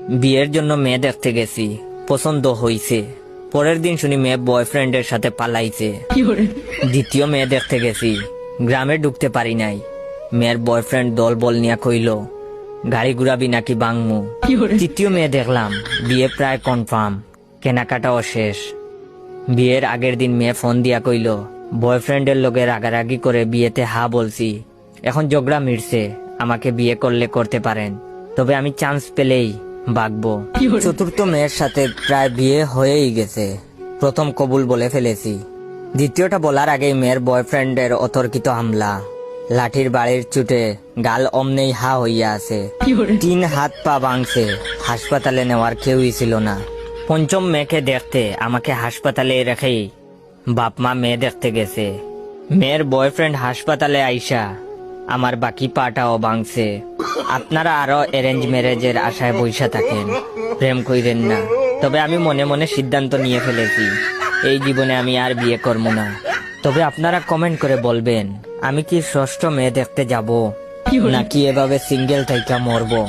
বিয়ের জন্য মেয়ে দেখতে গেছি, পছন্দ হইছে। পরের দিন শুনি মেয়ে বয়ফ্রেন্ডের সাথে পালাইছে। দ্বিতীয় মেয়ে দেখতে গেছি, গ্রামে ঢুকতে পারি নাই। মেয়ের বয়ফ্রেন্ড দল বল নিয়া কইল গাড়ি ঘুরাবি নাকি বাংমু। তৃতীয় মেয়ে দেখলাম, বিয়ে প্রায় কনফার্ম, কেনাকাটাও শেষ। বিয়ের আগের দিন মেয়ে ফোন দিয়া কইল বয়ফ্রেন্ডের লোকে রাগারাগি করে বিয়েতে হা বলছি, এখন ঝগড়া মিটছে, আমাকে বিয়ে করলে করতে পারেন, তবে আমি চান্স পেলেই বাগবো। চতুর্থ মেয়ের সাথে প্রায় বিয়ে হয়েই গেছে, প্রথম কবুল বলে ফেলেছি। দ্বিতীয়টা বলার আগেই মেয়ের বয়ফ্রেন্ডের অতর্কিত হামলা, লাঠির বাড়ির চুটে গাল অমনেই হা হইয়া আছে, 3 হাত পা ভাঙছে, হাসপাতালে নেওয়ার কেউই ছিল না। পঞ্চম মেয়েকে দেখতে আমাকে হাসপাতালে রেখেই বাপ মা মেয়ে দেখতে গেছে। মেয়ের বয়ফ্রেন্ড হাসপাতালে আইসা আমার বাকি পাটাও ভাঙছে। আপনারা আরো অ্যারেঞ্জ ম্যারেজের আশায় বইসা থাকেন, প্রেম কইরেন না। তবে আমি মনে মনে সিদ্ধান্ত নিয়ে ফেলেছি, এই জীবনে আমি আর বিয়ে করব না। তবে আপনারা কমেন্ট করে বলবেন, আমি কি ষষ্ঠ মেয়ে দেখতে যাব নাকি এভাবে সিঙ্গেল থাইকা মরবো।